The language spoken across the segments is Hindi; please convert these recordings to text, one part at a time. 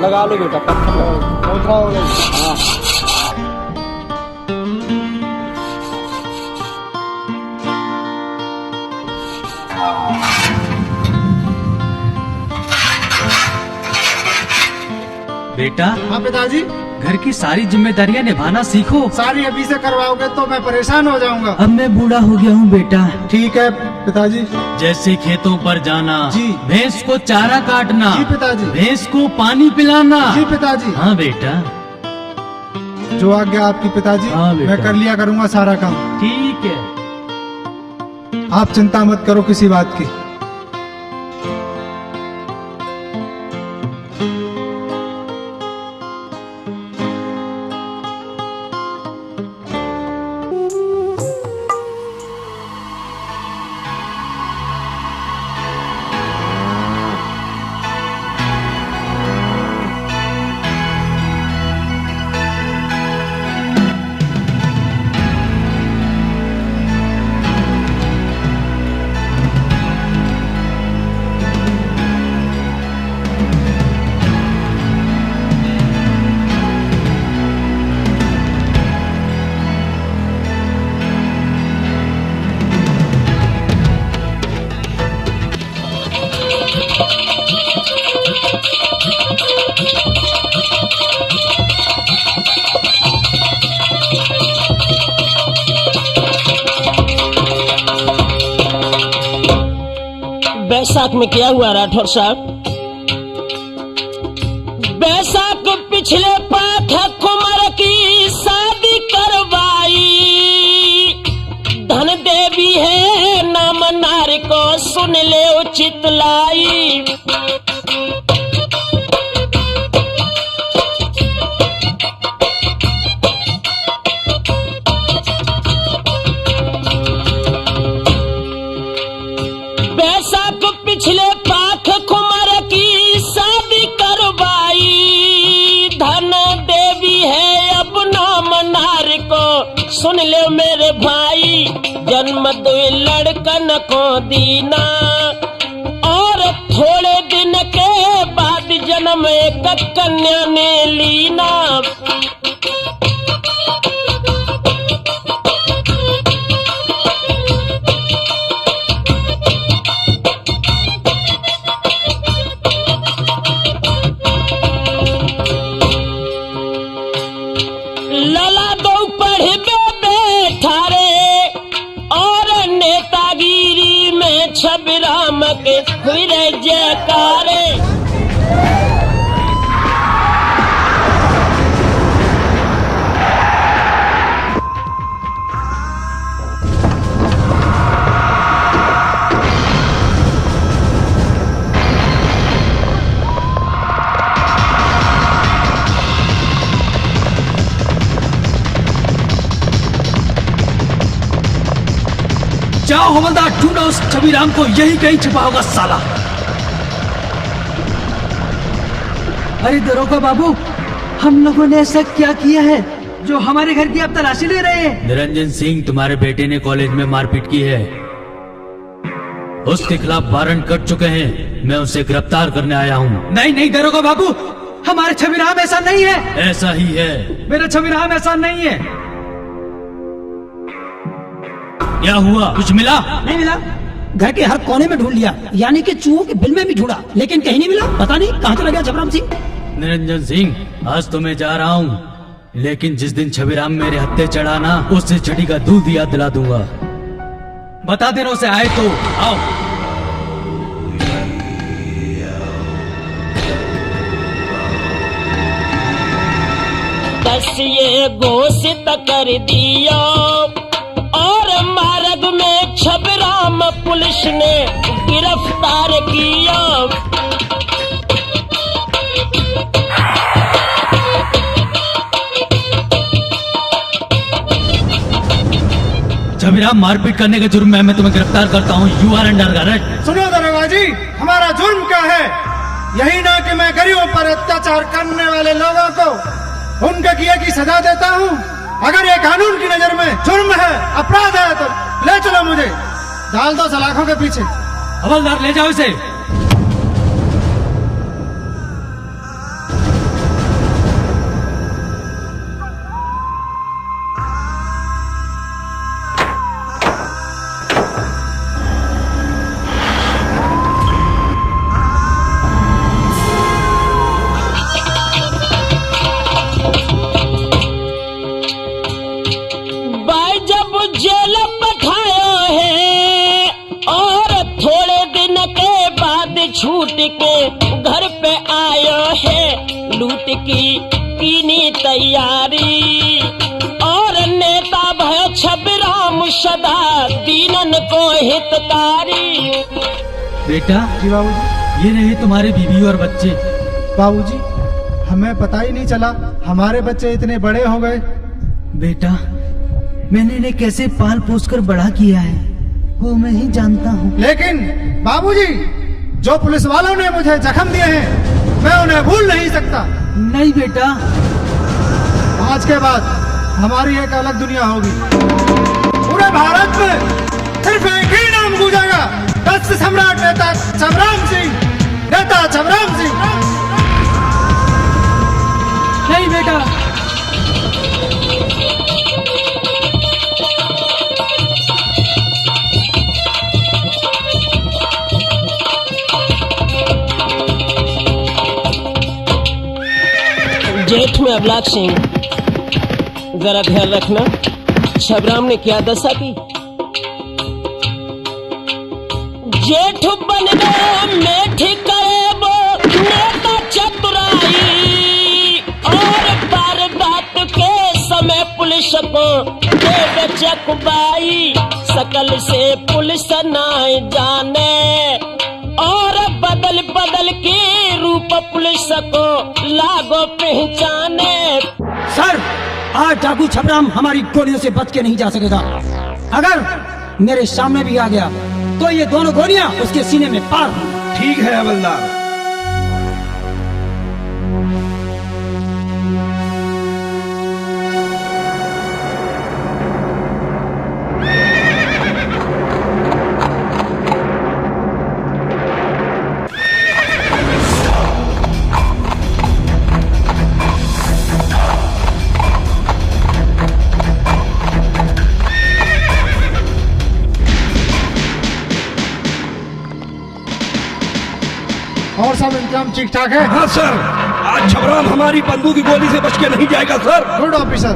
लगा लो बेटा, पत्थर लगाओ, बहुत रहा होगा। हाँ बेटा। हाँ पिताजी। घर की सारी जिम्मेदारियां निभाना सीखो। सारी अभी से करवाओगे तो मैं परेशान हो जाऊंगा। अब मैं बूढ़ा हो गया हूँ बेटा। ठीक है पिताजी। जैसे खेतों पर जाना जी। भैंस को चारा काटना जी पिताजी। भैंस को पानी पिलाना। जी पिताजी। हाँ बेटा। जो आज्ञा आपकी पिताजी। हाँ बेटा। मैं कर लिया करूंगा सारा काम। ठीक है। आप चिंता मत करो किसी बात की। बैसाख में क्या हुआ राठौर साहब? बैसाख पिछले पाठक कुमार की शादी करवाई, धन देवी है नाम नारी को सुन ले उचित लाई। पिछले पाख कुमार की शादी करवाई, धन देवी है अब नाम नारी को सुन ले मेरे भाई। जन्म दो लड़कन को दीना और थोड़े दिन के बाद जन्म एक कन्या ने लीना। लला दो पढ़बे बैठा रे और नेतागिरी में छबराम के हुई रे जयकारे। जाओ हवलदार, ढूंढो उस छबीराम को, यही कहीं छिपा होगा साला। अरे दरोगा बाबू, हम लोगों ने ऐसा क्या किया है जो हमारे घर की आप तलाशी ले रहे हैं? निरंजन सिंह, तुम्हारे बेटे ने कॉलेज में मारपीट की है, उसके खिलाफ वारंट कट चुके हैं। मैं उसे गिरफ्तार करने आया हूँ। नहीं नहीं दरोगा बाबू, हमारे छबीराम ऐसा नहीं है। ऐसा ही है। मेरा छबीराम ऐसा नहीं है। क्या हुआ, कुछ मिला? नहीं मिला। घर के हर कोने में ढूंढ लिया, यानी कि चूहों के बिल में भी ढूंढा, लेकिन कहीं नहीं मिला। पता नहीं कहाँ चला गया छबीराम सिंह। निरंजन सिंह, आज तो मैं जा रहा हूँ, लेकिन जिस दिन छबीराम मेरे हत्थे चढ़ाना, उससे छठी का दूध याद दिला दूंगा। बता देना उसे आए तो। आओ। दस ये घोषित कर दिया और मार्ग में छबराम पुलिस ने गिरफ्तार किया। छबीराम, मारपीट करने के जुर्म में मैं तुम्हें गिरफ्तार करता हूँ। You are under arrest. सुनो दरोगा जी, हमारा जुर्म क्या है? यही ना कि मैं गरीबों पर अत्याचार करने वाले लोगों को उनके किए की सजा देता हूँ। अगर ये कानून की नजर में जुर्म है, अपराध है, तो ले चलो मुझे, डाल दो सलाखों के पीछे। हवलदार, ले जाओ इसे। टूट के घर पे आयो है, लूट की कीनी तैयारी। और नेता भयो छबराम सदा दीनन को हितकारी। बेटा जी बाबूजी। ये रहे तुम्हारे बीवी और बच्चे। बाबूजी, हमें पता ही नहीं चला हमारे बच्चे इतने बड़े हो गए। बेटा, मैंने इन्हें कैसे पाल पोस कर बड़ा किया है वो मैं ही जानता हूँ। लेकिन बाबूजी, जो पुलिस वालों ने मुझे जख्म दिए हैं मैं उन्हें भूल नहीं सकता। नहीं बेटा, आज के बाद हमारी एक अलग दुनिया होगी। पूरे भारत में सिर्फ एक ही नाम गूंजेगा, दस सम्राट नेता छबराम सिंह, नेता छबराम सिंह। नहीं बेटा, जेठ में अबलाक सिंह, जरा ध्यान रखना छबराम ने क्या दशा की। जेठ बन गए मेठ करे वो नेता चतुराई। और वारदात के समय पुलिस को दे चकबाई। सकल से पुलिस ना जाने और बदल बदल के रूप पुलिस को लागो पहचाने। सर, आज डाकू छबराम हमारी गोलियों से बच के नहीं जा सकेगा। अगर मेरे सामने भी आ गया तो ये दोनों गोलियां उसके सीने में पार होंगी। ठीक है हवलदार। और सब इंतजाम ठीक ठाक है? हाँ सर, आज छबराम हमारी बंदूक की गोली से बच के नहीं जाएगा सर। गुड ऑफिसर,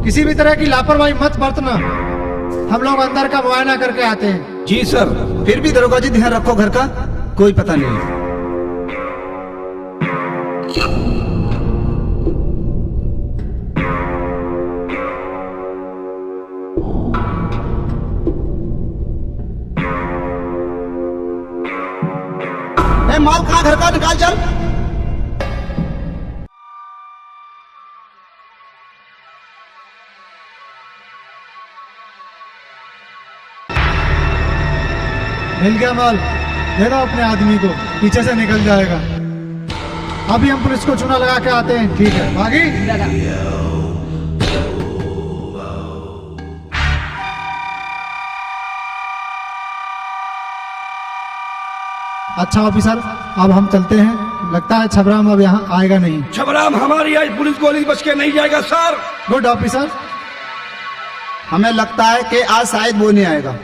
किसी भी तरह की लापरवाही मत बरतना। हम लोग अंदर का मुआयना करके आते हैं। जी सर। फिर भी दरोगा जी ध्यान रखो, घर का कोई पता नहीं। माल कहाँ घर का निकाल चल। मिल गया माल, दे दो अपने आदमी को, पीछे से निकल जाएगा। अभी हम पुलिस को चुना लगा के आते हैं। ठीक है बागी। अच्छा ऑफिसर, अब हम चलते हैं। लगता है छबराम अब यहाँ आएगा नहीं। छबराम हमारी आज पुलिस गोली बच के नहीं जाएगा सर। Good officer. हमें लगता है कि आज शायद वो नहीं आएगा,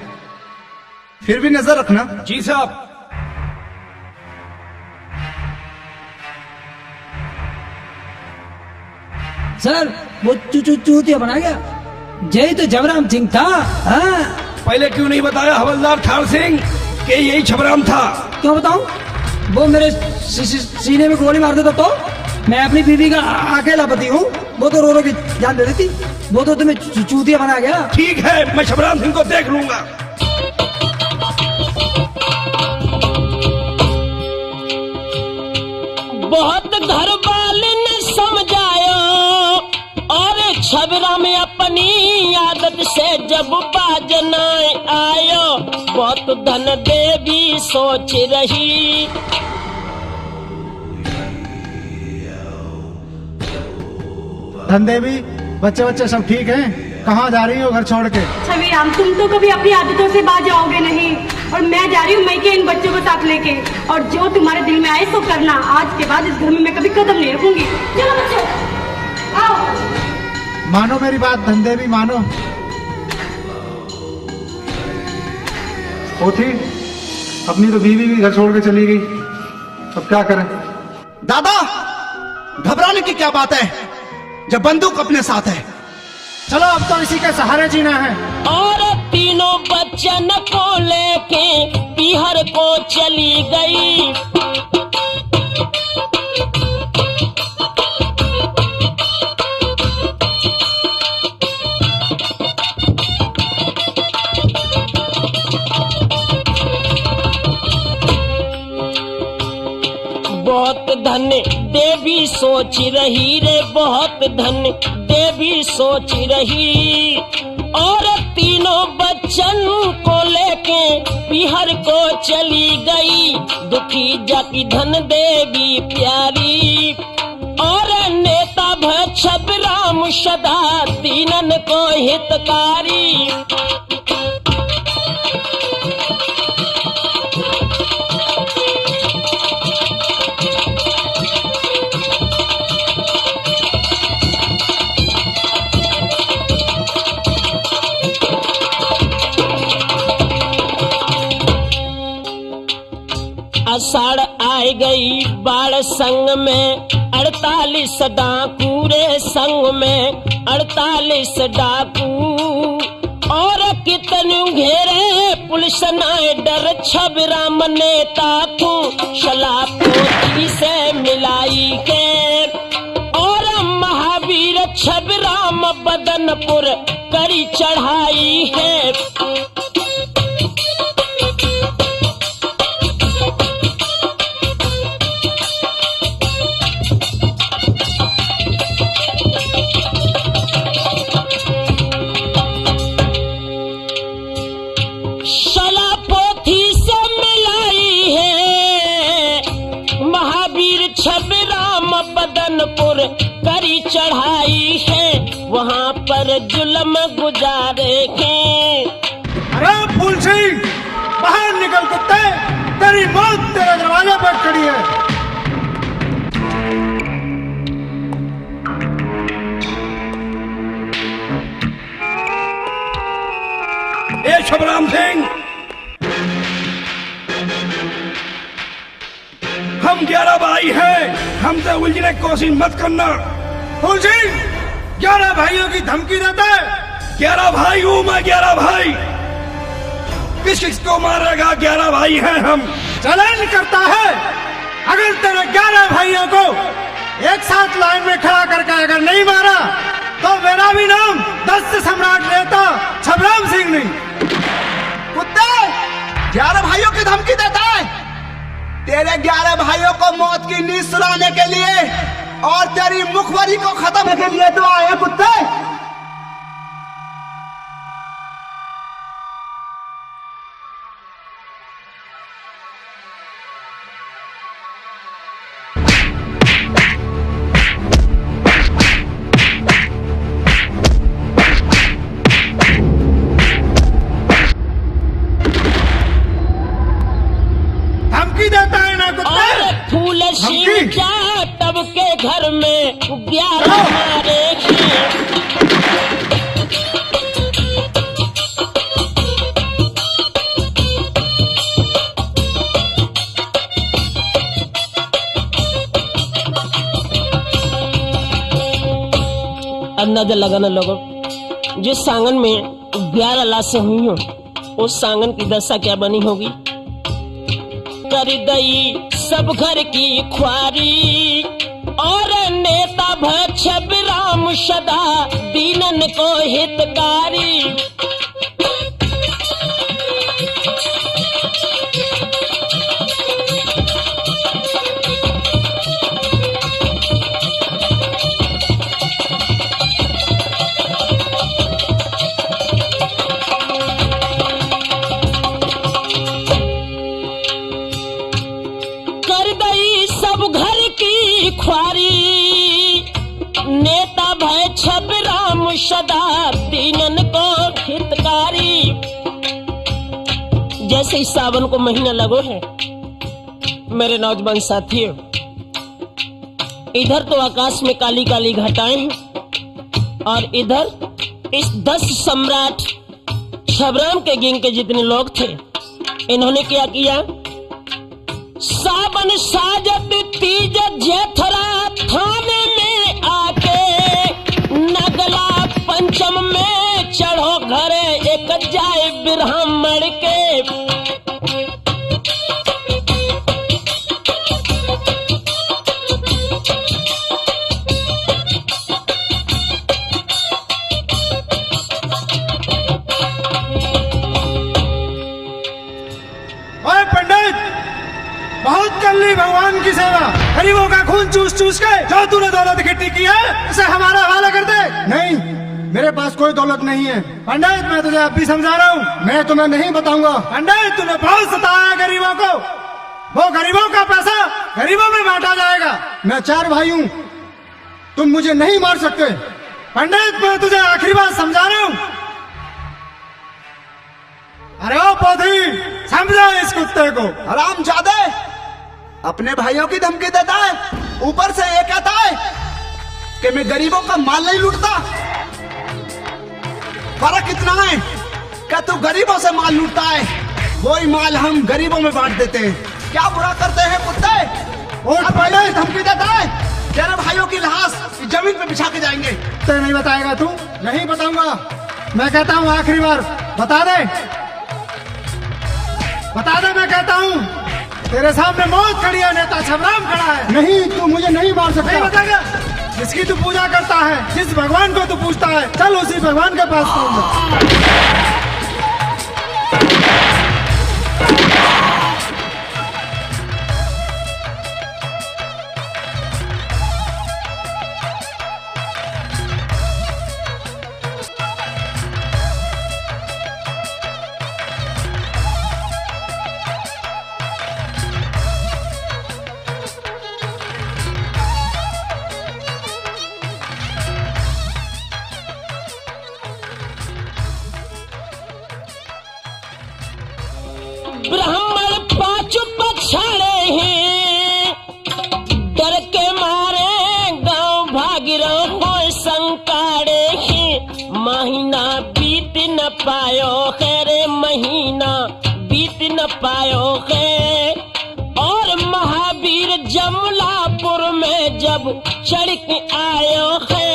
फिर भी नजर रखना। जी साहब। सर, वो चूतिया बना गया। जय तो छबराम सिंह था। हाँ? पहले क्यों नहीं बताया हवलदार थार सिंह कि यही छबराम था? क्यों बताऊं? वो मेरे सीने में गोली मार देता तो मैं अपनी बीवी का अकेला पति हूँ। वो तो रो रो के जान दे देती। वो तो तुम्हें चूतिया बना गया। ठीक है, मैं छबराम सिंह को देख लूंगा। बहुत घर वाले ने समझायो और छबराम अपनी आदत से जब बाजना आयो। बहुत धन देवी सोच रही। धन देवी, बच्चे बच्चे सब ठीक हैं? कहाँ जा रही हो घर छोड़ के? छबीराम, तुम तो कभी अपनी आदतों से बाज जाओगे नहीं। और मैं जा रही हूँ मई के इन बच्चों को साथ लेके। और जो तुम्हारे दिल में आए सो करना। आज के बाद इस घर में मैं कभी कदम नहीं रखूंगी। चलो बच्चों, आओ। मानो मेरी बात धन देवी, मानो। होती अपनी तो बीवी भी घर छोड़ के चली गई, अब क्या करें? दादा, घबराने की क्या बात है जब बंदूक अपने साथ है। चलो अब तो इसी के सहारे जीना है। और तीनों बच्चन को लेके पीहर को चली गई। धन देवी सोच रही रे, बहुत धन देवी सोच रही। और तीनों बच्चन को लेके बिहार को चली गई, दुखी जाकी धन देवी प्यारी। और नेता भक्षब राम सदा दीनन को हितकारी। आषाढ़ आए गई बाढ़ संग में 48 डाकू रे, संग में 48 डाकू। और कितने घेरे पुलिस नाए डर, छबराम नेता को शलापोती से मिलाई के। और महावीर छबराम बदनपुर करी चढ़ाई है। बदनपुर करी चढ़ाई है, वहाँ पर जुल्म गुजारे के। अरे फूल सिंह, बाहर निकल कुत्ते, तेरी मौत तेरे दरवाजे पर खड़ी है। ए छबराम सिंह, हम 11 भाई हैं, हमसे उलझने की कोशिश मत करना। फूल सिंह, 11 भाइयों की धमकी देता है। 11 भाई हूँ मैं, 11 भाई। किस किस को मारेगा? 11 भाई हैं हम। चैलेंज करता है, अगर तेरे 11 भाइयों को एक साथ लाइन में खड़ा करके अगर नहीं मारा तो मेरा भी नाम 10 सम्राट नेता छबराम सिंह नहीं। कुत्ते 11 भाइयों की धमकी देता है। तेरे 11 भाइयों को मौत की नींद सुलाने के लिए और तेरी मुखबरी को खत्म करने के लिए तो आए कुत्ते। तब के घर में 11 मारे अंदाजा लगाना लोगों, जिस सांगन में 11 लाशें हुई हो, उस सांगन की दशा क्या बनी होगी। कर दई सब घर की ख्वारी और नेता भक्षब राम सदा दीनन को हितकारी। ख्वारी नेता भय छब राम सदा दीनन को हितकारी। जैसे ही सावन को महीना लगो है मेरे नौजवान साथियों, इधर तो आकाश में काली काली घटाएं हैं और इधर इस 10 सम्राट छबराम के गैंग के जितने लोग थे, इन्होंने क्या किया। सावन साजत तीज जेठरा थाने में आके नगला पंचम में चढ़ो घरे एक जाए ब्राह्मण के। बहुत कर ली भगवान की सेवा। गरीबों का खून चूस चूस के जो तूने दौलत इकट्ठी की है उसे हमारा हवाला कर दे। नहीं, मेरे पास कोई दौलत नहीं है। पंडित, मैं तुझे अब भी समझा रहा हूँ, मैं तुम्हें नहीं बताऊंगा। पंडित, तूने बहुत सताया गरीबों को, वो गरीबों का पैसा गरीबों में बांटा जाएगा। मैं 4 भाई हूँ, तुम मुझे नहीं मार सकते। पंडित, मैं तुझे आखिरी बात समझा रहा हूँ। अरे ओ पोथी, समझा इस कुत्ते को। हरामजादे, अपने भाइयों की धमकी देता है, ऊपर से ये कहता है कि मैं गरीबों का माल नहीं लूटता। फर्क इतना है कि तू गरीबों से माल लूटता है, वही माल हम गरीबों में बांट देते हैं। क्या बुरा करते हैं कुत्ते? और पहले धमकी देता है, तेरे भाइयों की लाश जमीन पे बिछा के जाएंगे। तो नहीं बताएगा तू? नहीं बताऊंगा। मैं कहता हूँ आखिरी बार, बता दे, बता दे। मैं कहता हूँ, तेरे सामने मौत खड़ी है, नेता छबराम खड़ा है। नहीं, तू मुझे नहीं मार सकता। नहीं बताएगा? जिसकी तू पूजा करता है, जिस भगवान को तू पूछता है, चल उसी भगवान के पास पहुंच। ब्राह्मण 5 पछाड़े हैं, डर के मारे गांव भाग रहो संकाड़े हैं। महीना बीत न पायो है रे, महीना बीत न पायो है। और महावीर जमलापुर में जब चढ़ के आयो है,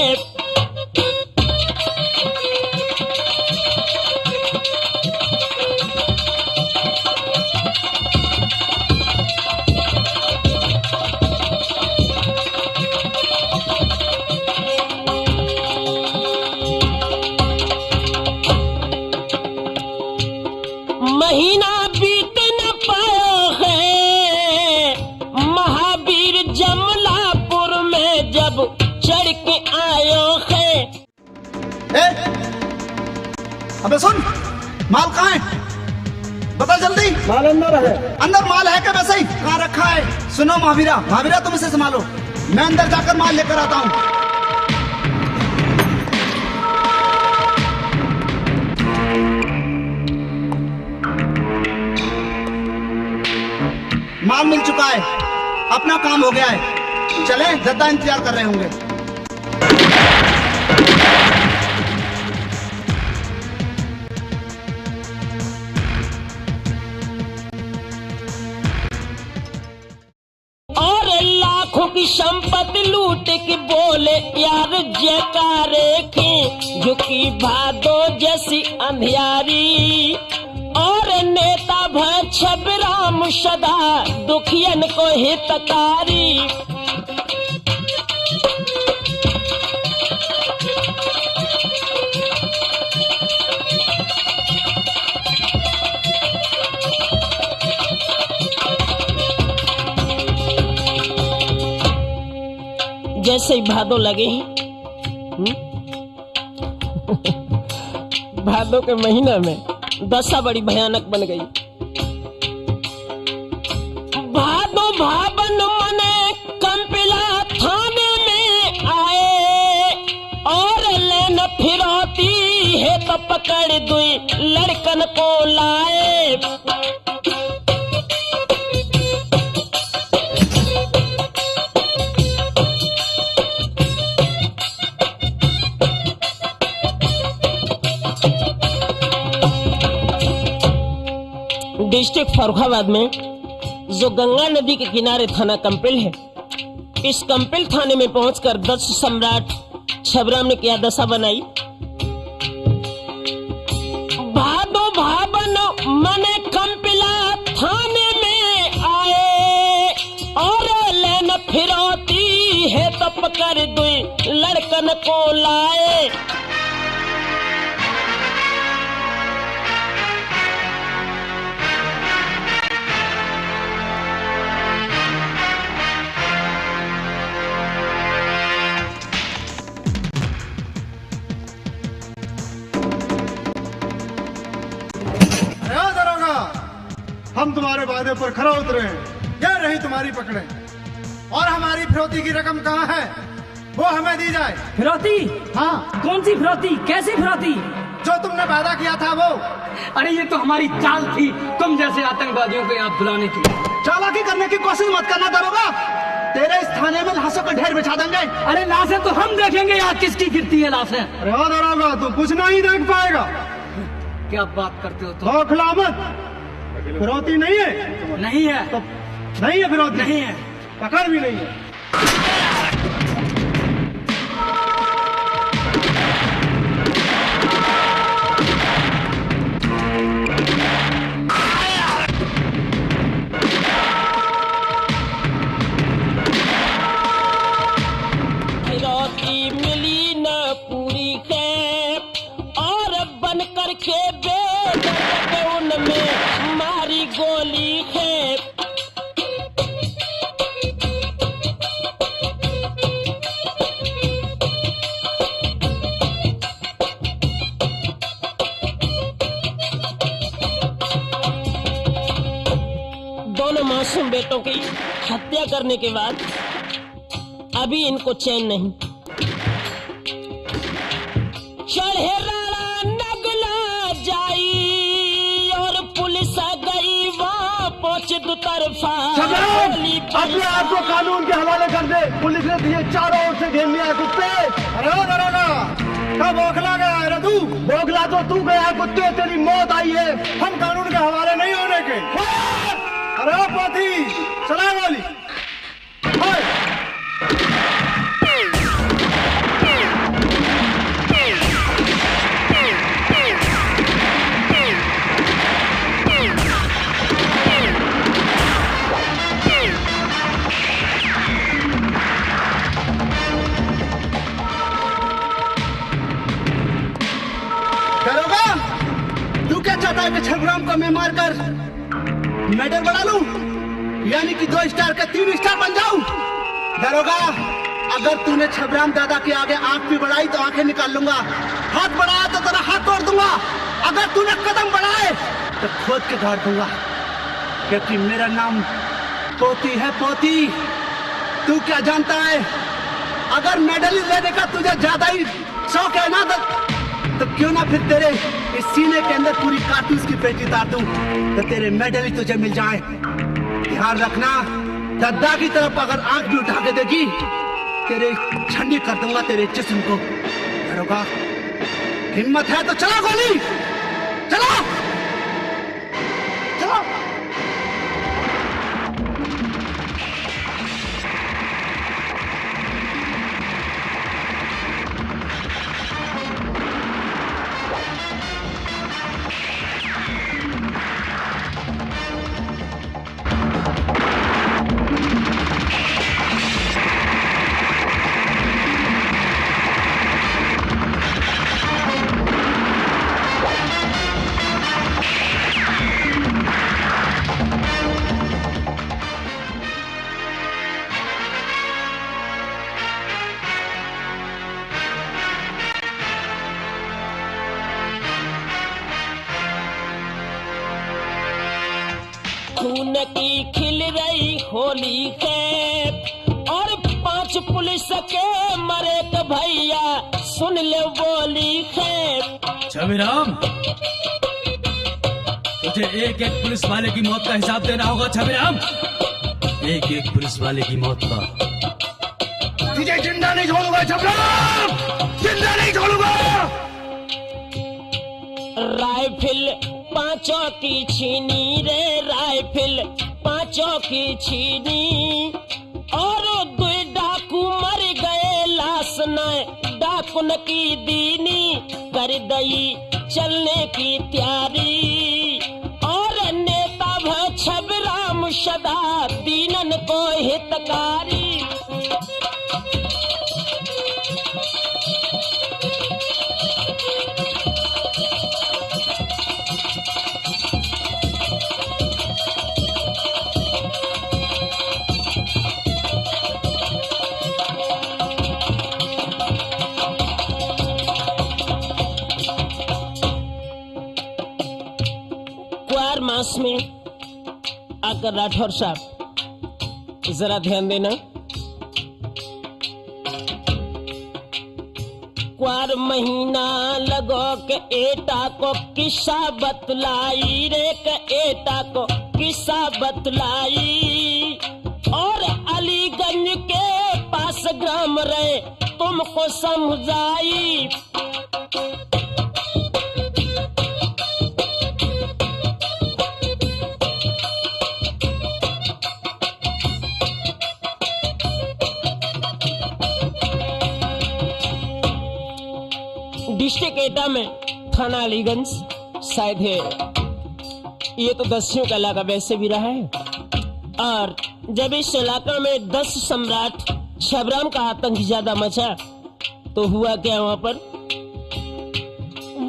महीना बीत न पायो है। महावीर जमलापुर में जब चढ़ के आयो है। अबे सुन, माल कहाँ है? बता जल्दी। माल अंदर है। अंदर माल है क्या? वैसे ही कहाँ रखा है? सुनो महावीरा, महावीरा तुम इसे संभालो, मैं अंदर जाकर माल लेकर आता हूँ। माल मिल चुका है, अपना काम हो गया है। चले, जद्दा इंतजार कर रहे होंगे। और लाखों की संपत्ति लूट के बोले यार जयकारे के, जो की भादो जैसी अंधियारी। और नेता भय छबराम सदा दुखियन को हितकारी। जैसे ही भादो लगे ही भादो के महीना में दशा बड़ी भयानक बन गई। भादो भावन मने कंपिला थाने में आए, और लेन फिरौती है तो पकड़ दुई लड़कन को लाए। डिस्ट्रिक्ट फर्रुखाबाद में जो गंगा नदी के किनारे थाना कंपिल है, इस कंपिल थाने में पहुंचकर दक्ष सम्राट छबराम ने क्या दशा बनाई। भादो भावन मने कंपिला थाने में आए, और लेन फिरौती है तो पकड़ दुई लड़कन को लाए। हम तुम्हारे वादे पर खरा उतरे हैं। यह रही तुम्हारी पकड़े। और हमारी फिरौती की रकम कहाँ है, वो हमें दी जाए। फिरौती? हाँ, कौन सी फिरौती, कैसी फिरौती? जो तुमने वादा किया था वो। अरे ये तो हमारी चाल थी, तुम जैसे आतंकवादियों को यहाँ बुलाने की। चालाकी करने की कोशिश मत करना दरोगा, तेरे इस थाने में लाशों का ढेर बिछा देंगे। अरे लाशें तो हम देखेंगे यार, किसकी गिरती है लाशें। अरे हाँ दरोगा, तू कुछ नहीं देख पाएगा। क्या बात करते हो तुम? बौखला मत। फिरौती नहीं है? नहीं है तो नहीं है फिरौती? नहीं है। पकड़ भी नहीं है। फिरौती मिली न पूरी है और बन करके बेदर्द उनमें मारी गोली है। दोनों मासूम बेटों की हत्या करने के बाद अभी इनको चैन नहीं। चढ़े राणा नगला जाई और पुलिस गई वहाँ पहुंच दो तरफा। अपने आप को कानून के हवाले कर दे, पुलिस ने दिए चारों ओर से घेर लिया कुत्ते। अरे ओ दरोगा, कब बौखला गया है रे तू? बौखला तो तू गया है कुत्ते, तेरी मौत आई है। हम कानून के हवाले नहीं होने के। अरे ओ पोथी, चला गोली। तू क्या चाहता है कि छबराम को मैं मार कर मेडल बढ़ा लूं, यानी कि 2 स्टार का 3 स्टार बन जाऊं? दरोगा, अगर तूने छबराम दादा के आगे आंख भी बढ़ाई तो आंखें निकाल लूंगा, हाथ बढ़ाया तो तेरा हाथ तोड़ दूंगा, अगर तूने कदम बढ़ाए तो खोद के गाड़ दूंगा, क्योंकि मेरा नाम पोती है, पोती। तू क्या जानता है, अगर मेडल लेने का तुझे ज्यादा ही शौक है ना तो क्यों ना फिर तेरे इस सीने के अंदर पूरी कारतूस की पेटी उतार दूं, तो तेरे मेडल ही तुझे मिल जाए। ध्यान रखना, दद्दा की तरफ अगर आंख भी उठा के देगी, तेरे ठंडी कर दूंगा तेरे जिस्म को। दरोगा, हिम्मत है तो चला गोली, चला चला। खून की खिल रही होली है और 5 पुलिस के मरे तो भैया सुन ले बोली है। छबीराम, तुझे एक एक पुलिस वाले की मौत का हिसाब देना होगा। छबीराम, एक एक पुलिस वाले की मौत का। तुझे जिंदा नहीं छोड़ूंगा छबीराम, जिंदा नहीं छोड़ूंगा। राइफल 5 की छीनी रे, राइफल 5 की छीनी और 2 डाकू मर गए, लाश न डाकुन की दीनी कर दई चलने की तैयारी। और नेता भ छबराम सदा दीनन को हितकारी। मास में आकर राठौर साहब जरा ध्यान देना। क्वार महीना लगो के एटा को किस्सा बतलाई रे, के एटा को किस्सा बतलाई। और अलीगंज के पास ग्राम रहे तुमको समझाई। डिस्ट्रिक्ट एटा में थाना अलीगंज शायद है। ये तो दस्युओं का इलाका वैसे भी रहा है। और जब इस इलाका में 10 सम्राट छबराम का आतंक ज्यादा मचा तो हुआ क्या वहां पर?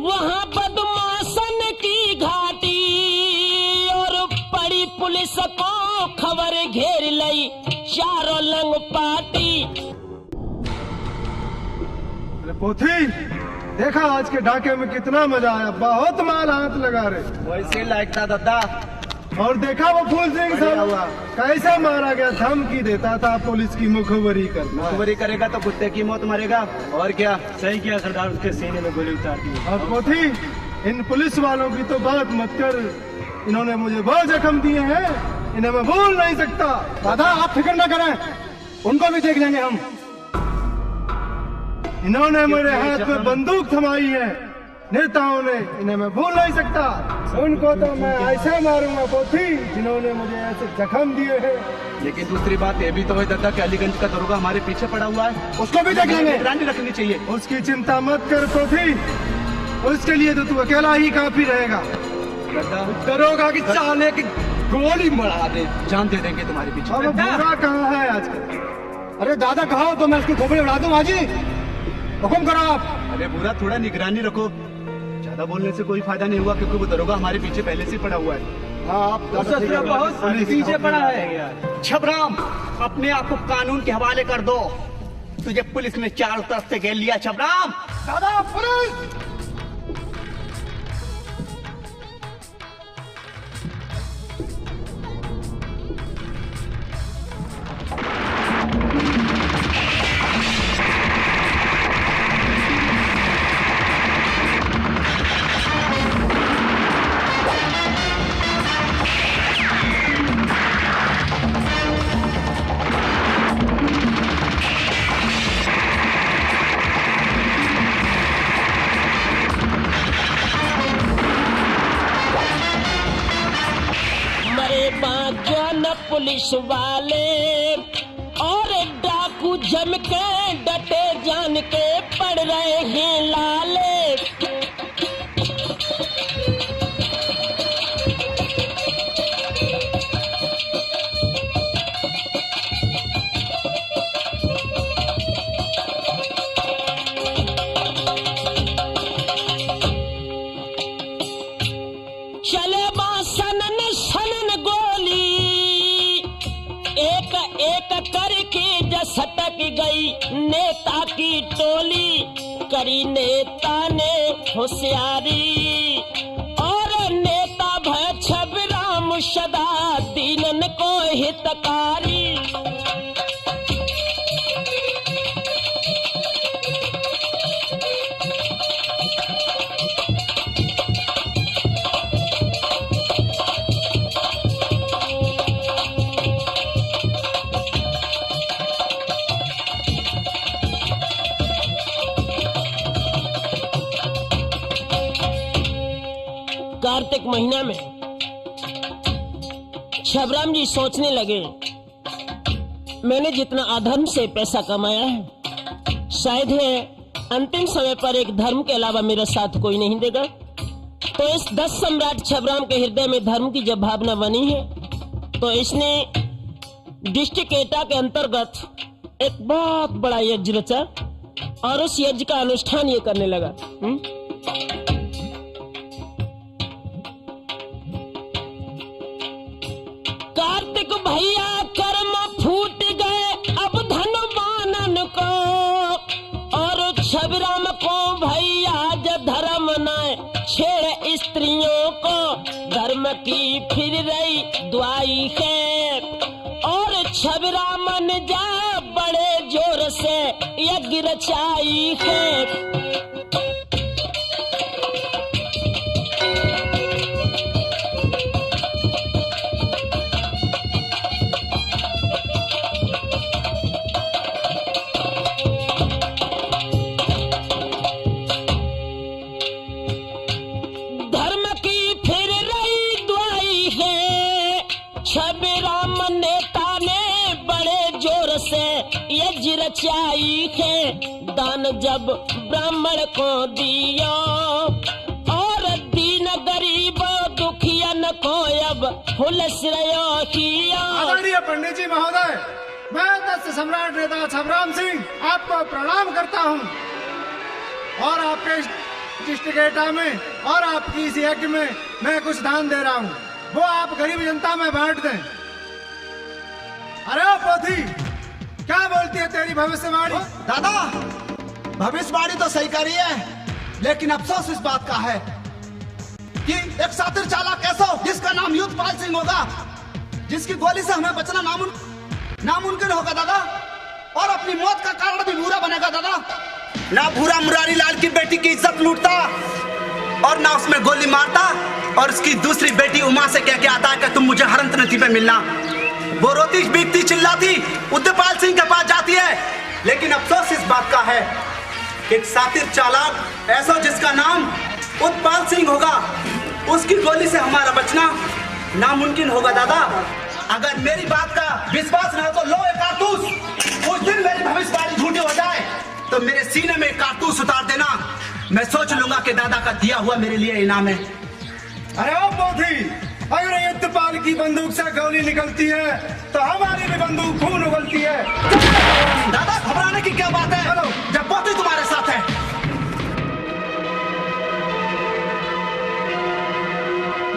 वहां बदमाशन की घाटी और पड़ी पुलिस को खबर घेर लई चारों लंग पार्टी। पोथी देखा आज के डाके में कितना मजा आया, बहुत माल हाथ लगा रहे। वैसे लायक था दादा। और देखा वो फूल सिंह साहब कैसे मारा गया, धमकी देता था पुलिस की मुखबरी कर। मुखबरी करेगा तो कुत्ते की मौत मरेगा। और क्या? सही किया सरदार, उसके सीने में गोली उतार दी। और पोथी इन पुलिस वालों की तो बात मत कर, इन्होंने मुझे बहुत जख्म दिए हैं, इन्हें मैं भूल नहीं सकता। दादा आप फिक्र न करें, उनको भी देख लेंगे हम। इन्होंने मेरे हाथ में बंदूक थमाई है, नेताओं ने, इन्हें मैं भूल नहीं सकता। उनको तो मैं ऐसे मारूंगा पोथी जिन्होंने मुझे ऐसे जख्म दिए हैं। लेकिन दूसरी बात ये भी तो है दादा कि अलीगंज का दरोगा हमारे पीछे पड़ा हुआ है, उसको भी देख लेंगे। निगरानी रखनी चाहिए। उसकी चिंता मत कर पोथी, उसके लिए तो तू अकेला ही काफी रहेगा। दरोगा की चाले की गोली मरा दे, जान दे देंगे तुम्हारे पीछे। अब बुरा कहाँ है आजकल? अरे दादा कहो तो मैं उसकी खोपड़ी उड़ा दूं। हाजी हुक्म करो आप। अरे बुरा थोड़ा निगरानी रखो, ज्यादा बोलने से कोई फायदा नहीं हुआ क्योंकि वो दरोगा हमारे पीछे पहले से पड़ा हुआ है। हाँ आप बहुत पीछे पड़ा है। छबराम अपने आप को कानून के हवाले कर दो, तुझे पुलिस ने चारों तरफ से घेर लिया। छबराम दादा पुलिस पुलिस वाले और डाकू जम के डटे जान के पड़ रहे हैं लाले। चले बा सनन सनन गोली एक एक करके जसटक गई नेता की टोली। करी नेता ने होशियारी और नेता भय छबराम सदा दीनन को हितकारी। कार्तिक महीना में छबराम जी सोचने लगे, मैंने जितना अधर्म से पैसा कमाया है शायद है अंतिम समय पर एक धर्म के अलावा मेरा साथ कोई नहीं देगा। तो इस 10 सम्राट छबराम के हृदय में धर्म की जब भावना बनी है तो इसने डिस्ट्रिक्ट एटा के अंतर्गत एक बहुत बड़ा यज्ञ रचा और उस यज्ञ का अनुष्ठान ये करने लगा। कार्तिक भैया कर्म फूट गए अब धनवानन को और छबराम को भैया ज धर्म न छेड़ स्त्रियों को। धर्म की फिर रही दुआई है और छबरा मन जा बड़े जोर से यज्ञ रचाई है। रचाई है दान जब ब्राह्मण को दियो और दीन गरीब दुखियन को अब हुलसरयो किया। आदरणीय पंडित जी महोदय, मैं दस सम्राट नेता छबराम सिंह आपको प्रणाम करता हूं और आपके इष्टगेटा में और आपकी इस यज्ञ में मैं कुछ दान दे रहा हूं, वो आप गरीब जनता में बांट दें। अरे ओ पोथी, क्या बोलती है तेरी भविष्यवाणी? दादा, भविष्यवाणी तो सही करी है, लेकिन अफसोस इस बात का है कि एक शातिर चालाक ऐसा जिसका नाम युद्धपाल सिंह होगा, जिसकी गोली से हमें बचना नामुमकिन होगा दादा, और अपनी मौत का कारण भी बुरा बनेगा दादा। ना भूरा मुरारी लाल की बेटी की इज्जत लूटता और ना उसमें गोली मारता और उसकी दूसरी बेटी उमा से कह के आता है कि तुम मुझे हरंत नदी पे मिलना। वो रोती बीतती चिल्लाती उद्यपाल सिंह के पास जाती है, लेकिन अफसोस इस बात का है कि एक शातिर चालाक ऐसा जिसका नाम उत्पाल सिंह होगा, उसकी गोली से हमारा बचना नामुमकिन होगा दादा। अगर मेरी बात का विश्वास ना हो तो लो एक कारतूस, उस दिन मेरी भविष्यवाणी झूठी हो जाए तो मेरे सीने में कारतूस उतार देना, मैं सोच लूंगा कि दादा का दिया हुआ मेरे लिए इनाम है। अरे ओ पोथी, अगर युद्धपाल की बंदूक से गोली निकलती है तो हमारी भी बंदूक खून उगलती है। दादा, घबराने की क्या बात है? चलो, जब पोथी तुम्हारे साथ है।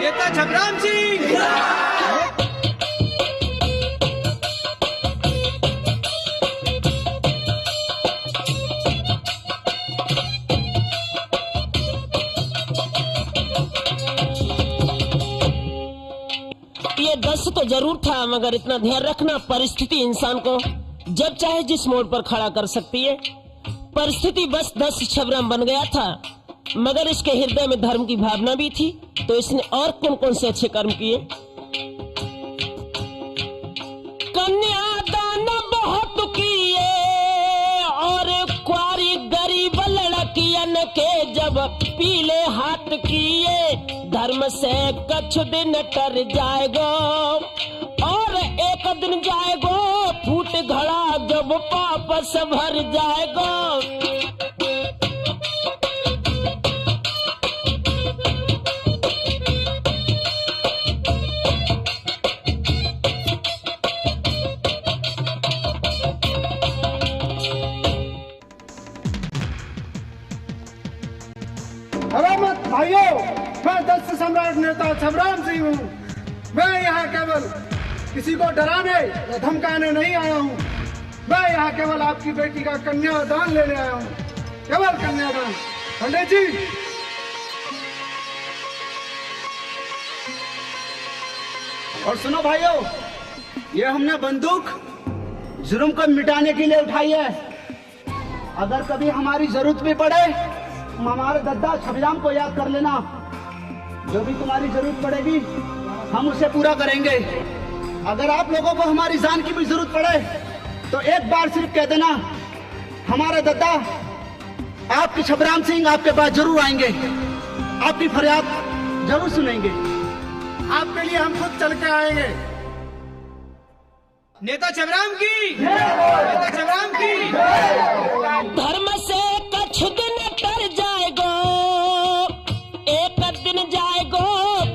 ये तो छबराम सिंह। दस तो जरूर था, मगर इतना ध्यान रखना, परिस्थिति इंसान को जब चाहे जिस मोड़ पर खड़ा कर सकती है। परिस्थिति बस 10 छबराम बन गया था, मगर इसके हृदय में धर्म की भावना भी थी, तो इसने और कौन कौन से अच्छे कर्म किए। कन्यादान बहुत किए और क्वारी गरीब लड़कियन के जब पीले हाथ किए, धर्म से कछ दिन टर जाएगो और एक दिन जाएगो फूट घड़ा जब पाप से भर जाएगो। अरे मत भाइयों, मैं दस सम्राट नेता छबराम सिंह हूँ। मैं यहाँ केवल किसी को डराने या धमकाने नहीं आया हूँ। मैं यहाँ केवल आपकी बेटी का कन्यादान लेने आया हूँ, केवल कन्यादान। पंडित जी, और सुनो भाइयों, ये हमने बंदूक जुर्म को मिटाने के लिए उठाई है। अगर कभी हमारी जरूरत भी पड़े, हमारे दद्दा छबराम को याद कर लेना। जो भी तुम्हारी जरूरत पड़ेगी हम उसे पूरा करेंगे। अगर आप लोगों को हमारी जान की भी जरूरत पड़े तो एक बार सिर्फ कह देना, हमारे दद्दा आपके छबराम सिंह आपके पास जरूर आएंगे, आपकी फरियाद जरूर सुनेंगे। आपके लिए हम खुद चल के आएंगे। नेता छबराम की, नेता छबराम की। धर्म से कछ दिन कर जाएगो, एक दिन जाएगो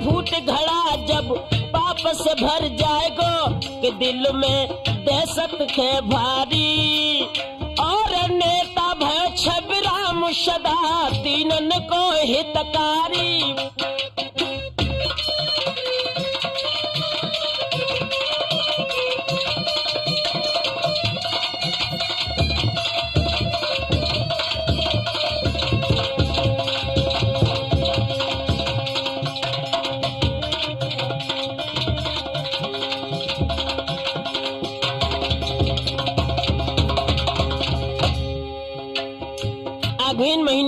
फूट घड़ा जब पाप से भर जाएगो, कि दिल में दहशत है भारी और नेता भय छबराम सदा दीनन को हितकारी।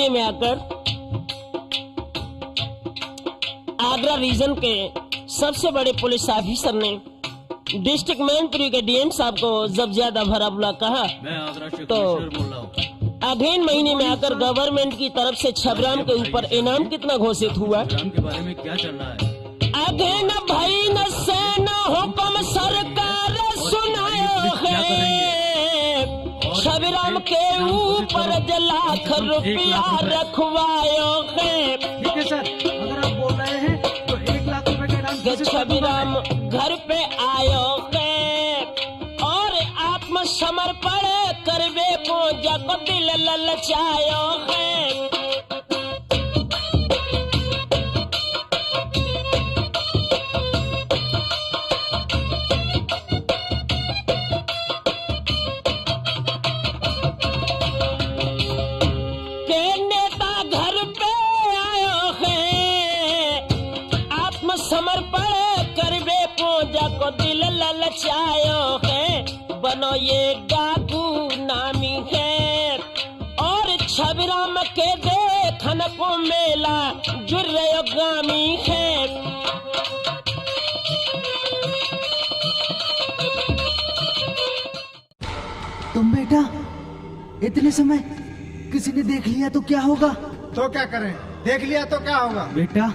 महीने में आकर आगरा रीजन के सबसे बड़े पुलिस ऑफिसर ने डिस्ट्रिक्ट मैनपुरी के डीएम साहब को जब ज्यादा भरा बुला कहा मैं आगरा से तो कमिश्नर बोल रहा हूँ। अगेन महीने में आकर गवर्नमेंट की तरफ से छबराम के ऊपर इनाम कितना घोषित हुआ? राम के बारे में क्या चल रहा है? अगेन भाई न सेना हुक्म सरकार सुनायो है, छबराम के ऊपर लाख रुपया रखवायो है। ठीक है सर, अगर आप बोल रहे हैं तो 1 लाख रुपए का इनाम कि छबराम घर पे आयो है और आत्मसमर्पण करवे को जग दिल ललचायो है। के नेता घर पे आयो है, आत्मसमर्पण करवे पूजा को दिल ललचायो है। बनो ये डाकू नामी है और छबराम के देखन को मेला जुर्रे गामी है। तुम बेटा इतने समय किसी ने देख लिया तो क्या होगा? तो क्या करें, देख लिया तो क्या होगा? बेटा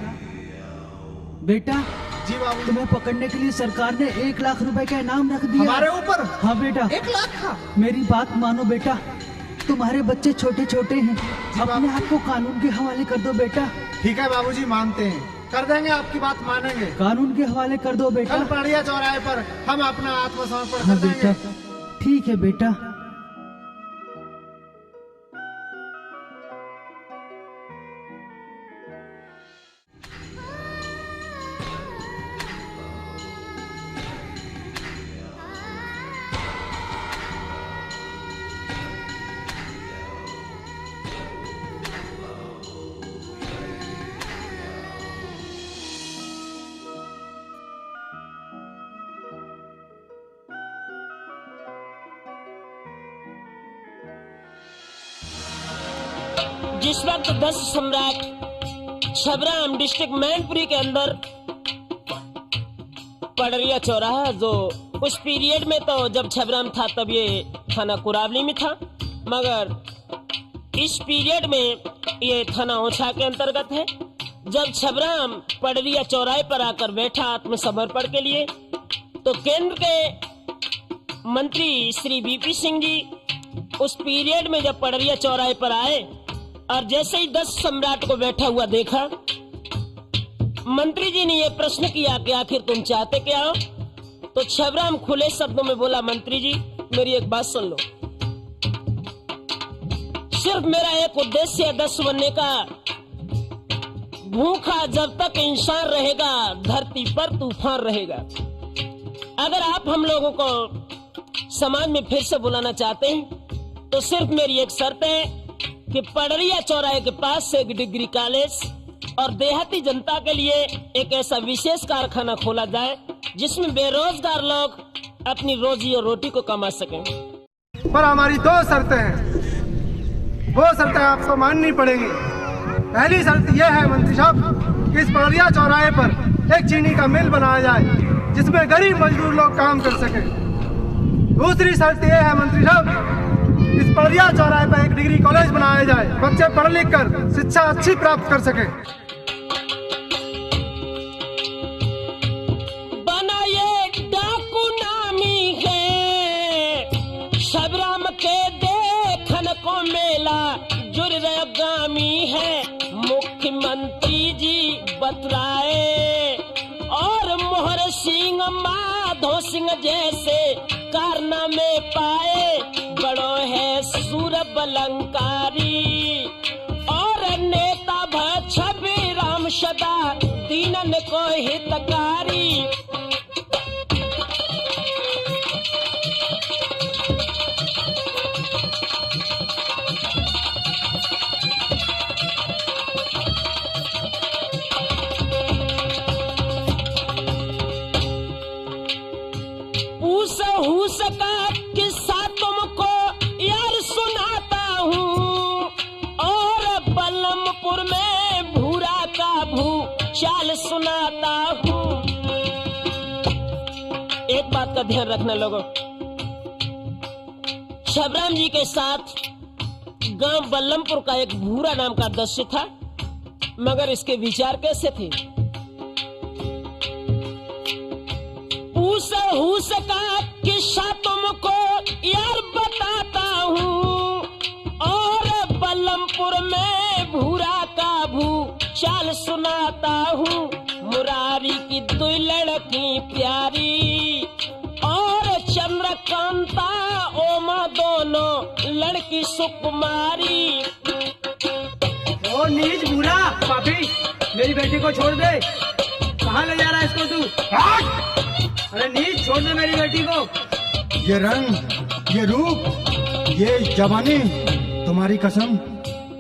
बेटा जी बाबू। तुम्हें पकड़ने के लिए सरकार ने 1 लाख रुपए का इनाम रख दिया। हमारे ऊपर? हाँ बेटा। 1 लाख का? मेरी बात मानो बेटा, तुम्हारे बच्चे छोटे छोटे हैं, अपने आप को कानून के हवाले कर दो बेटा। ठीक है बाबूजी, मानते हैं, कर देंगे, आपकी बात मानेंगे। कानून के हवाले कर दो बेटा। कल पड़िया चौराहे पर हम अपना आत्मसमर्पण हाँ कर बेटा, देंगे। ठीक है बेटा। जिस वक्त 10 सम्राट छबराम डिस्ट्रिक्ट मैनपुरी के अंदर पड़रिया चौराहा, जो उस पीरियड में तो जब छबराम था तब ये थाना कुरावली में था, मगर इस पीरियड में ये थाना ओछा के अंतर्गत है। जब छबराम पड़रिया चौराहे पर आकर बैठा आत्मसमर्पण के लिए, तो केंद्र के मंत्री श्री वीपी सिंह जी उस पीरियड में जब पड़रिया चौराहे पर आए और जैसे ही 10 सम्राट को बैठा हुआ देखा, मंत्री जी ने यह प्रश्न किया कि आखिर तुम चाहते क्या हो? तो छबराम खुले शब्दों में बोला, मंत्री जी मेरी एक बात सुन लो, सिर्फ मेरा एक उद्देश्य है 10 बनने का। भूखा जब तक इंसान रहेगा धरती पर तूफान रहेगा। अगर आप हम लोगों को समाज में फिर से बुलाना चाहते हैं तो सिर्फ मेरी एक शर्त है कि पड़रिया चौराहे के पास से एक डिग्री कॉलेज और देहाती जनता के लिए एक ऐसा विशेष कारखाना खोला जाए जिसमें बेरोजगार लोग अपनी रोजी और रोटी को कमा सकें। पर हमारी 2 शर्तें हैं, वो शर्तें आपको माननी पड़ेगी। पहली शर्त यह है मंत्री साहब कि इस पड़रिया चौराहे पर एक चीनी का मिल बनाया जाए जिसमें गरीब मजदूर लोग काम कर सके। दूसरी शर्त यह है मंत्री साहब, इस पड़रिया चौराहे पर एक डिग्री कॉलेज बनाया जाए, बच्चे पढ़ लिख कर शिक्षा अच्छी प्राप्त कर सके। बनाए डाकू नामी है, छबराम के देखन को मेला जुर्रगामी है। मुख्यमंत्री जी बतलाए और मोहर सिंह माधो सिंह जैसे कारनामे पाए, बड़ो है सूरब अलंकारी और नेता छबराम सदा दीनन को हितकारी। हुस का किस्सा तुमको यार सुनाता हूँ और का ध्यान रखना लोगों। छबराम जी के साथ गांव बल्लमपुर का एक भूरा नाम का दस्य था, मगर इसके विचार कैसे थे? पूस का किस्सा तुमको यार बताता हूँ, और बल्लमपुर में भूरा का भू चाल सुनाता हूँ। मुरारी की दो लड़की प्यारी और चंद्रकांता ओमा दोनों लड़की सुकुमारी। ओ नीच बुरा पापी, मेरी बेटी को छोड़ दे। कहाँ ले जा रहा है इसको तू? अरे नीच, छोड़ दे मेरी बेटी को। ये रंग, ये रूप, ये जवानी, तुम्हारी कसम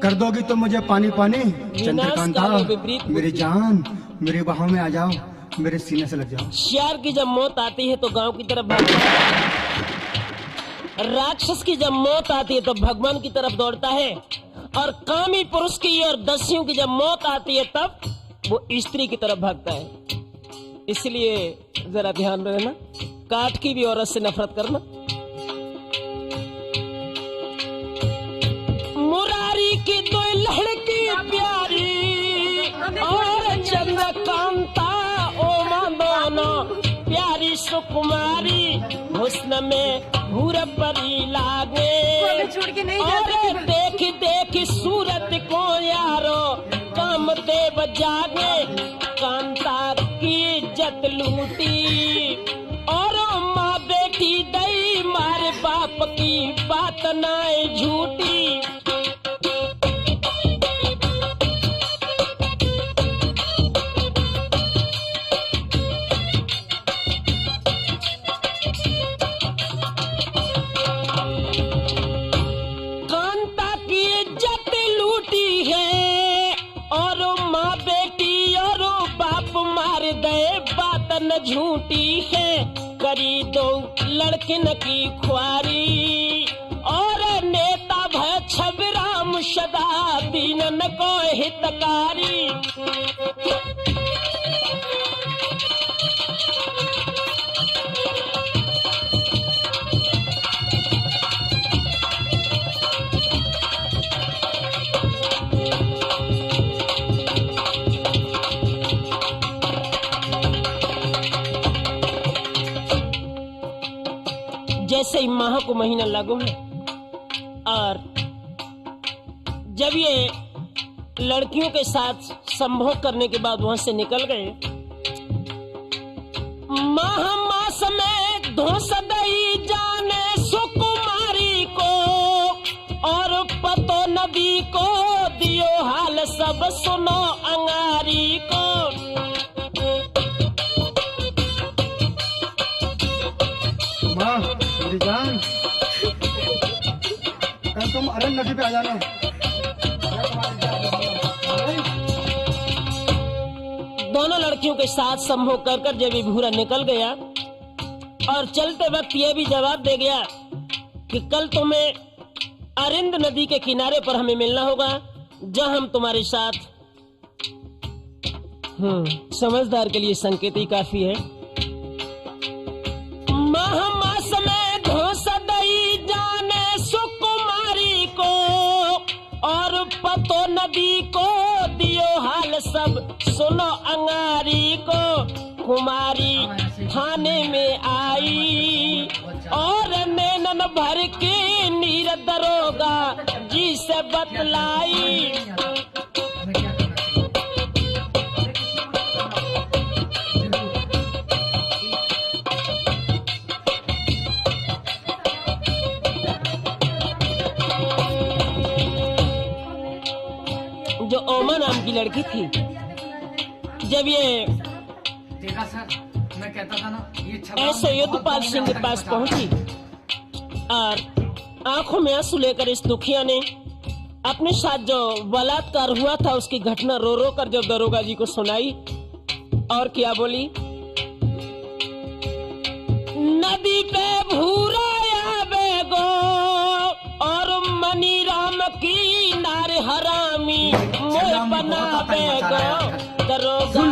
कर दोगी तो मुझे पानी पानी। चंद्रकांता मेरी जान, मेरी बाहों में आ जाओ, मेरे सीने से लग जाओ। शेर की जब मौत आती है तो गांव की तरफ भागता है, राक्षस की जब मौत आती है तो भगवान की तरफ दौड़ता है, और कामी पुरुष की और दस्युओं की जब मौत आती है तब वो स्त्री की तरफ भागता है। इसलिए जरा ध्यान रखना, काठ की भी औरत से नफरत करना। मुरारी की दो लड़की प्यारी और चंद्रकांता ओमा दोनों प्यारी सुकुमारी, हुस्न में भूरा परी लागे, और देख देख सूरत को यारो काम देव जागे। कांता की इज्जत लूटी और माँ बेटी दई मारे बाप की बात नाए झूठी। कांता की इज्जत लूटी है और माँ बेटी और बाप मार दे बात न झूठी है। करी दो लड़किन की ख्वारी और नेता भय छबराम सदा दीनन को हितकारी। जैसे ही माह को महीना लागू है और जब ये लड़कियों के साथ संभोग करने के बाद वहां से निकल गए, माह मास में धोस दई जाने सुकुमारी को, और पतो नबी को दियो हाल सब सुनो अंगारी को। माँ मेरी जान, कल तुम अरन नदी पे आ जाना। दोनों लड़कियों के साथ संभोग कर कर जब भूरा निकल गया और चलते वक्त यह भी जवाब दे गया कि कल तुम्हें अरिंद नदी के किनारे पर हमें मिलना होगा, जहां हम तुम्हारे साथ। समझदार के लिए संकेत ही काफी है। मास में धोस दई जाने सुकुमारी को, और पतो नदी को दियो हाल सब सुनो अंगारी को। कुमारी थाने में आई और नैनन भर के नीर दरोगा जी से बतलाई। जो ओमा नाम की लड़की थी, जब ये देखा सर, मैं कहता था ना, ये ऐसे युद्धपाल सिंह के पास पहुंची और आंखों में आंसू लेकर इस दुखिया ने अपने साथ जो बलात्कार हुआ था उसकी घटना रो रो कर जब दरोगा जी को सुनाई, और क्या बोली? नदी पे भूरा आवे गो और मनी राम की नार हरामी मोह बनावे गो। दरोगा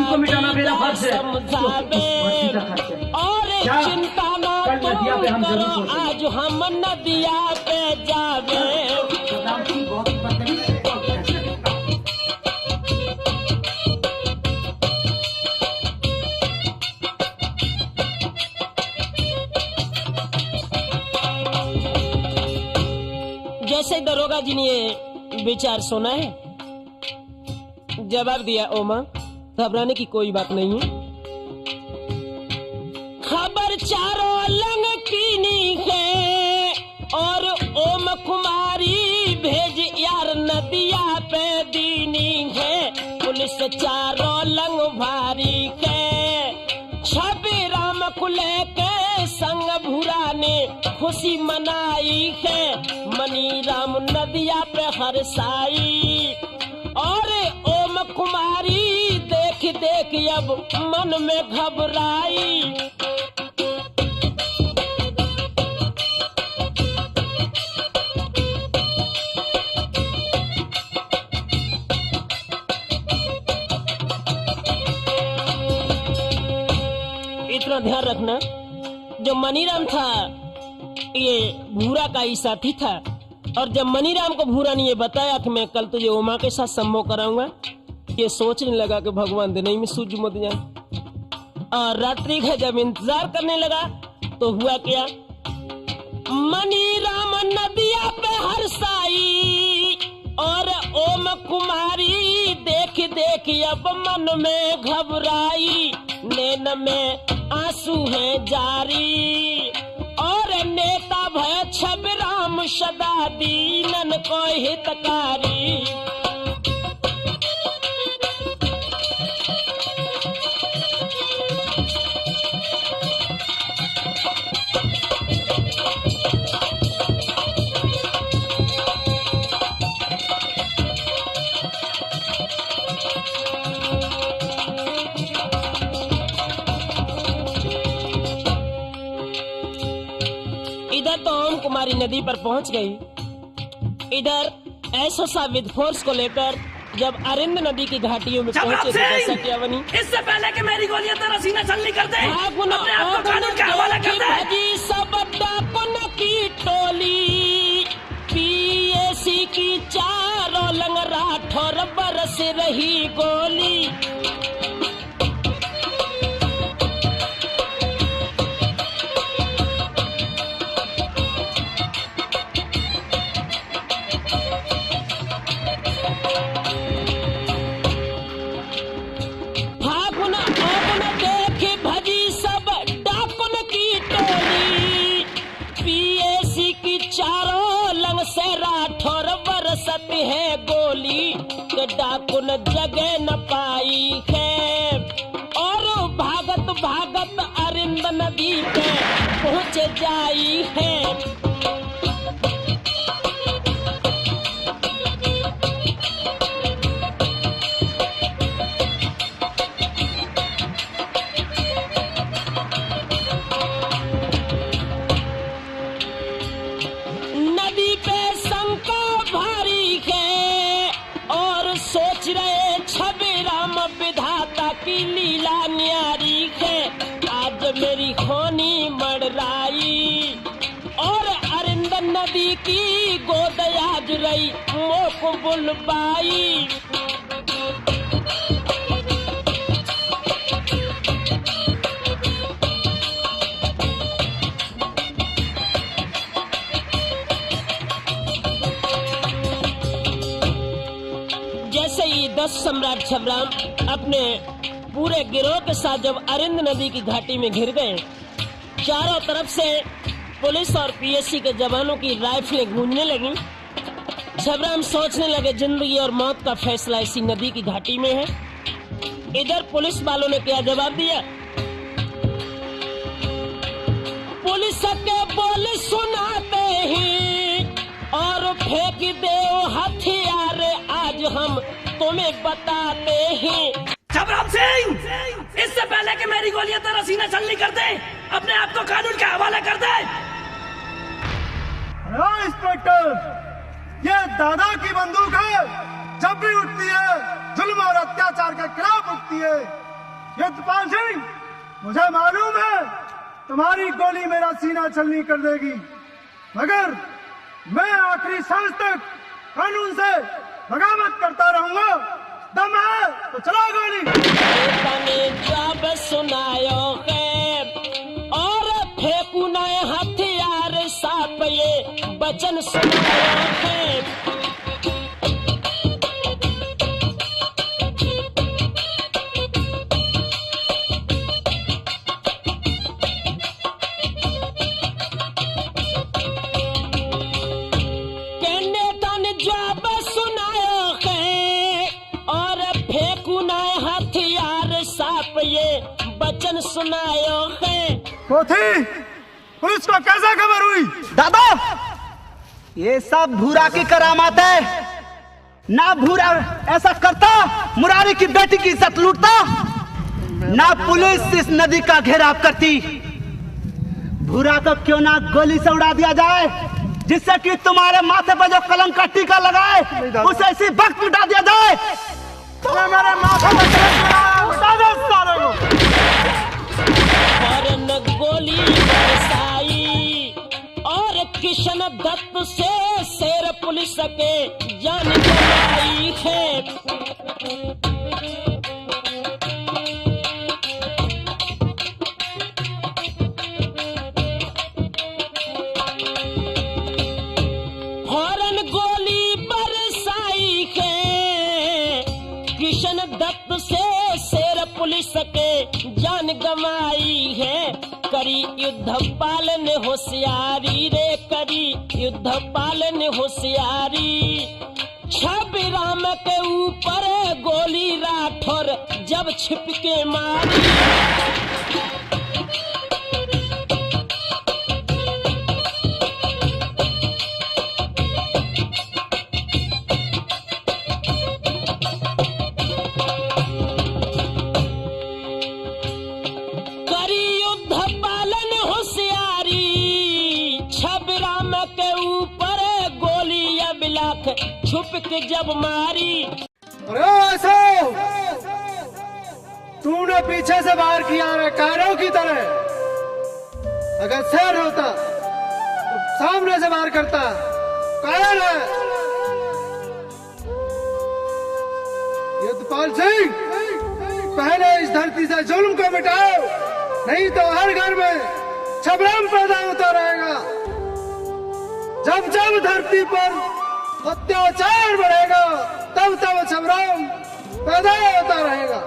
समझावे और चिंता ना पे हम करो जरूर पहुंचेंगे। आज हम नदिया पे जावे। सदराम सिंह बहुत बदतमीज है। जैसे दरोगा जी ने ये विचार सुना है, जवाब दिया, ओमा घबराने की कोई बात नहीं है। खबर चारों लंग कीनी है और ओम कुमारी भेज यार नदिया पे दीनी है। पुलिस चारों लंग भारी है, छवि राम को लेके संग भूरा ने खुशी मनाई है। मनी राम नदिया पे हरसाई और ओम कुमारी देख देख अब मन में घबराई। इतना ध्यान रखना, जो मनीराम था ये भूरा का ही साथी था, और जब मनीराम को भूरा ने ये बताया कि मैं कल तुझे उमा के साथ संभोग कराऊंगा, ये सोचने लगा कि भगवान दिन में सूझ मत जाए। और रात्रि का जब इंतजार करने लगा तो हुआ क्या, मनीराम नदिया पे हरसाई और ओम कुमारी देख देख अब मन में घबराई। नैन में आंसू हैं जारी और नेता भय छब राम सदा दीनन को हितकारी। इधर तो ओम कुमारी नदी पर पहुंच गई, इधर ऐसा सा विद फोर्स को लेकर जब अरिंद नदी की घाटियों में पहुंचे तो कैसा क्या बनी। इससे पहले कि मेरी गोलियां तेरा सीना छलनी कर दे, अपने आप को कानून का हवाला कर दे। सब डाकुन की टोली पीएसी की चारों लंगरा ठोर बरस रही गोली। बरसती है गोली के डाकुन जगह न पाई है और भागत भागत अरिंद नदी पे पहुंच जाई है। नदी पे शंका भारी है और सोच रहे छवि राम विधाता की लीला न्यारी है। आज मेरी खोनी मड़राई और अरिंद नदी की गोद आज रही मोक बुलबाई। जैसे ही 10 सम्राट छबराम अपने पूरे गिरोह के साथ जब अरिंद नदी की घाटी में घिर गए, चारों तरफ से पुलिस और पीएससी के जवानों की राइफलें गूंजने लगी। छबराम सोचने लगे जिंदगी और मौत का फैसला इसी नदी की घाटी में है। इधर पुलिस वालों ने क्या जवाब दिया, पुलिस के बोल सुनाते ही और फेंक दे हथियार, आज हम तुम्हें बताते हैं। छबराम सिंह, इससे पहले कि मेरी गोलियां तेरा सीना छलनी कर दे, अपने आप को कानून के हवाले कर दे। इंस्पेक्टर, ये दादा की बंदूक है, जब भी उठती है जुल्म और अत्याचार के खिलाफ उठती है। यशपाल सिंह, मुझे मालूम है तुम्हारी गोली मेरा सीना छलनी कर देगी, मगर मैं आखिरी सांस तक कानून से बगावत करता रहूंगा। दम है तो चला गोली। तने जब सुनायो है और फेंकू नए हथियार साप ये वचन सुनायो है। कहने तने जब सुनायो है और फेंकू नए हथियार साप ये वचन सुनायो है। पोथी, पुलिस को कैसे खबर हुई? दादा, ये सब भूरा की करामात है। ना भूरा ऐसा करता, मुरारी की बेटी की इज्जत लूटता, ना पुलिस इस नदी का घेराव करती। भूरा को क्यों ना गोली से उड़ा दिया जाए, जिससे कि तुम्हारे माथे पर जो कलंक का टीका लगाए उसे इसी वक्त मिटा दिया जाए। मेरे माथे पर मिटा दो सालों को। फौरन गोली बरसाई और किशन दत्त से शेर पुलिस के जान गवाई है। फौरन गोली बरसाई है, किशन दत्त से शेर पुलिस के जान गंवाई है। करी युद्ध पालन होशियारी रे, करी युद्ध पालन होशियारी। छवि राम के ऊपर गोली राठौर जब छिप के मारी। छुप के जब मारी। अरे ऐसे तूने पीछे से वार किया रे, कारों की तरह। अगर शेर होता तो सामने से वार करता। कायर है युद्धपाल सिंह, पहले इस धरती से जुल्म को मिटाओ, नहीं तो हर घर में छबराम पैदा होता रहेगा। जब जब धरती पर अत्याचार बढ़ेगा, तब तब छबराम पैदा होता रहेगा।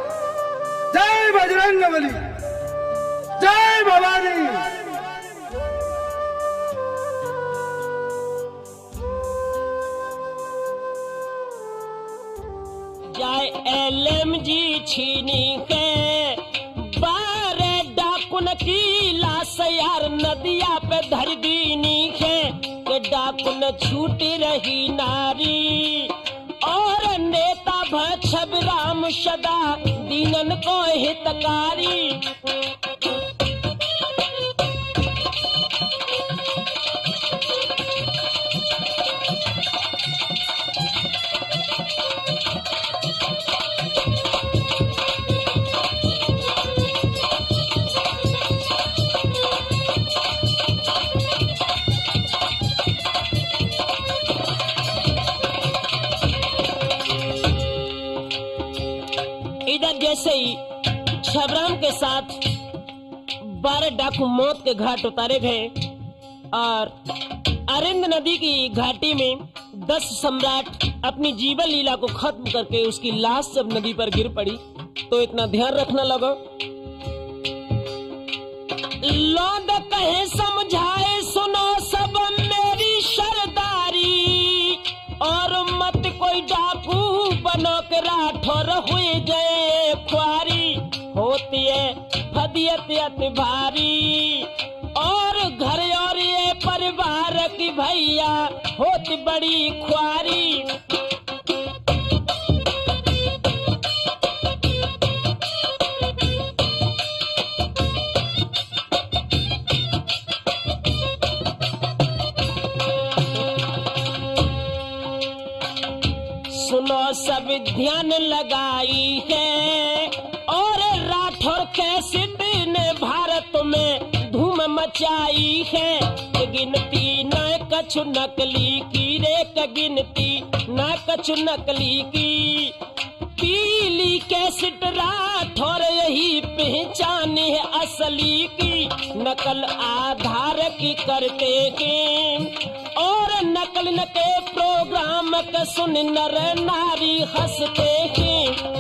जय बजरंगबली, जय भवानी। जाए LMG छीनी के 12 डाकुन की लाश यार नदिया पे धर दीनी है। डाकुन छूटी रही नारी और नेता भक्षब राम सदा दीनन को हितकारी। इधर जैसे ही छबराम के साथ 12 डाकू मौत के घाट उतारे गए और अरिंद नदी की घाटी में 10 सम्राट अपनी जीवन लीला को खत्म करके उसकी लाश जब नदी पर गिर पड़ी तो इतना ध्यान रखना लगा। लौंड कहे समझाए सुनो सब मेरी सरदारी और मत कोई डाकू बनो के राठौर हुए गए ख्वारी। होती है फदियत अति भारी और घर और ये परिवार की भैया होती बड़ी ख्वारी। सुनो सब ध्यान लगाई है और राठौर कैसेट ने भारत में धूम है कि गिनती न कछु नकली की रे गिनती न कछु नकली की। पीली कैसेट राठौर यही पहचान है असली की। नकल आधार की करते हैं और नकल न के प्रोग्राम के सुन नर नारी हंसते हैं।